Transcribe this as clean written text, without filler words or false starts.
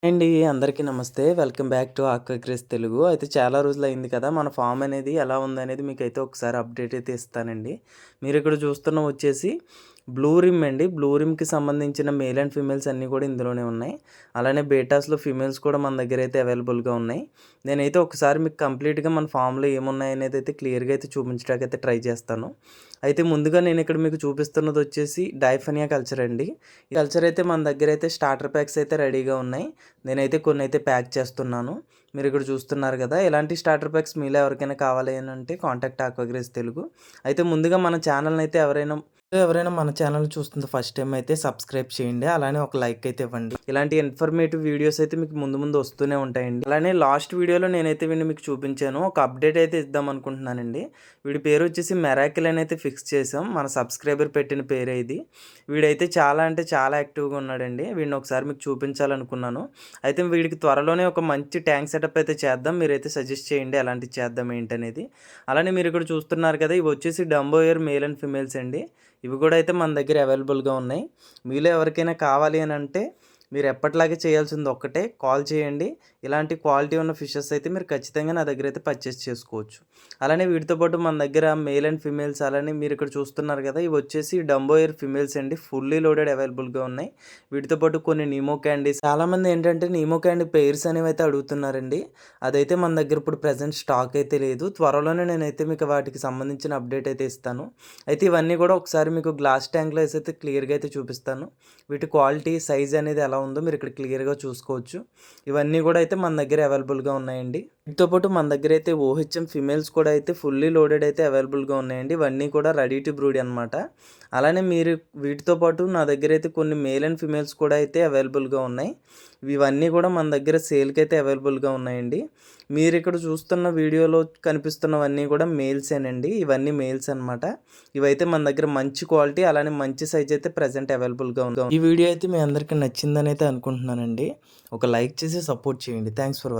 అండి అందరికీ నమస్తే. Welcome back to Aquacraze Telugu. అయితే చాలా రోజులయింది కదా! మన ఫార్మ్ అనేది ఎలా ఉందనేది మీకైతే ఒకసారి అప్డేట్ అయితే ఇస్తానండి. మీరిక్కడ చూస్తున్న వచ్చేసి బ్లూ రిమ్ అండి. బ్లూ రిమ్‌కి సంబంధించిన మేల్ అండ్ ఫీమేల్స్ అన్నీ కూడా ఇందులోనే ఉన్నాయి. అలానే బీటాస్‌లో ఫీమేల్స్ కూడా మన దగ్గరైతే అవైలబుల్‌గా ఉన్నాయి. నేనైతే ఒకసారి మీకు కంప్లీట్‌గా మన ఫార్మ్‌లో ఏమున్నాయనేదైతే క్లియర్‌గా అయితే చూపించడానికైతే ట్రై చేస్తాను. అయితే ముందుగా నేనిక్కడ మీకు చూపిస్తున్నదొచ్చేసి డైఫనియా కల్చర్ అండి. ఈ కల్చర్ అయితే మన దగ్గరైతే స్టార్టర్ ప్యాక్స్ అయితే రెడీగా ఉన్నాయి. నేనైతే కొన్నైతే ప్యాక్ చేస్తున్నాను. మీరిక్కడ చూస్తున్నారు గదా! ఇలాంటి స్టార్టర్ ప్యాక్స్ మీలో ఎవరికైనా కావాలి అనంటే కాంటాక్ట్ ఆక్వాగ్రేజ్ తెలుగు. అయితే ముందుగా మన ఛానల్‌నైతే ఎవరైనా మన ఛానల్ చూస్తుంది ఫస్ట్ టైం అయితే సబ్స్క్రైబ్ చేయండి. అలానే ఒక లైక్ అయితే ఇవ్వండి. ఇలాంటి ఇన్ఫర్మేటివ్ వీడియోస్ అయితే మీకు ముందు ముందు వస్తూనే ఉంటాయండి. అలానే లాస్ట్ వీడియోలో నేనైతే వీడిని మీకు చూపించాను. ఒక అప్డేట్ అయితే ఇద్దాం అనుకుంటున్నానండి. వీడి పేరు వచ్చేసి మెరాకిల్ అని అయితే ఫిక్స్ చేసాం. మన సబ్స్క్రైబర్ పెట్టిన పేరే ఇది. వీడైతే చాలా అంటే చాలా యాక్టివ్‌గా ఉన్నాడండి. వీడిని ఒకసారి మీకు చూపించాలనుకున్నాను. అయితే వీడికి త్వరలోనే ఒక మంచి ట్యాంక్ సెటప్ అయితే చేద్దాం. మీరైతే సజెస్ట్ చేయండి ఎలాంటివి చేద్దాం ఏంటనేది. అలానే మీరు ఇక్కడ చూస్తున్నారు కదా! ఇవి వచ్చేసి డంబోయర్ మేల్ అండ్ ఫీమేల్స్ అండి. ఇవి కూడా అయితే మన దగ్గర అవైలబుల్‌గా ఉన్నాయి. మీలో ఎవరికైనా కావాలి అనంటే మీరు ఎప్పటిలాగే చేయాల్సింది ఒక్కటే కాల్ చేయండి. ఇలాంటి క్వాలిటీ ఉన్న ఫిషెస్ అయితే మీరు ఖచ్చితంగా నా దగ్గర అయితే పర్చేస్ చేసుకోవచ్చు. అలానే వీటితో పాటు మన దగ్గర మేల్ అండ్ ఫీమేల్స్ అలానే మీరు ఇక్కడ చూస్తున్నారు కదా! ఇవి వచ్చేసి డంబోయర్ ఫీమేల్స్ అండి. ఫుల్లీ లోడెడ్ అవైలబుల్‌గా ఉన్నాయి. వీటితో పాటు కొన్ని నీమో క్యాండీస్ చాలామంది ఏంటంటే నీమో క్యాండీ పెయిర్స్ అనేవి అయితే అడుగుతున్నారండి. అదైతే మన దగ్గర ఇప్పుడు ప్రెజెంట్ స్టాక్ అయితే లేదు. త్వరలోనే నేనైతే మీకు వాటికి సంబంధించిన అప్డేట్ అయితే ఇస్తాను. అయితే ఇవన్నీ కూడా ఒకసారి మీకు గ్లాస్ ట్యాంక్‌లో అయితే క్లియర్‌గా అయితే చూపిస్తాను. వీటి క్వాలిటీ, సైజ్ అనేది ఎలా ఉందో మీరు ఇక్కడ క్లియర్‌గా చూసుకోవచ్చు. ఇవన్నీ కూడా అయితే మన దగ్గర అవైలబుల్‌గా ఉన్నాయండి. వీటితో పాటు మన దగ్గర అయితే ఓహెచ్ఎం ఫీమేల్స్ కూడా అయితే ఫుల్లీ లోడెడ్ అయితే అవైలబుల్‌గా ఉన్నాయండి. ఇవన్నీ కూడా రెడీ టు బ్రూడ్ అనమాట. అలానే మీరు వీటితో పాటు నా దగ్గర అయితే కొన్ని మేల్ అండ్ ఫీమేల్స్ కూడా అయితే అవైలబుల్‌గా ఉన్నాయి. ఇవన్నీ కూడా మన దగ్గర సేల్‌కి అయితే అవైలబుల్‌గా ఉన్నాయండి. మీరు ఇక్కడ చూస్తున్న వీడియోలో కనిపిస్తున్నవన్నీ కూడా మేల్సేనండి. ఇవన్నీ మేల్స్ అనమాట. ఇవైతే మన దగ్గర మంచి క్వాలిటీ అలానే మంచి సైజ్ అయితే ప్రెజెంట్ అవైలబుల్‌గా ఉంది. ఈ వీడియో అయితే మీ అందరికీ నచ్చిందని అయితే అనుకుంటున్నానండి. ఒక లైక్ చేసి సపోర్ట్ చేయండి. Thanks for watching.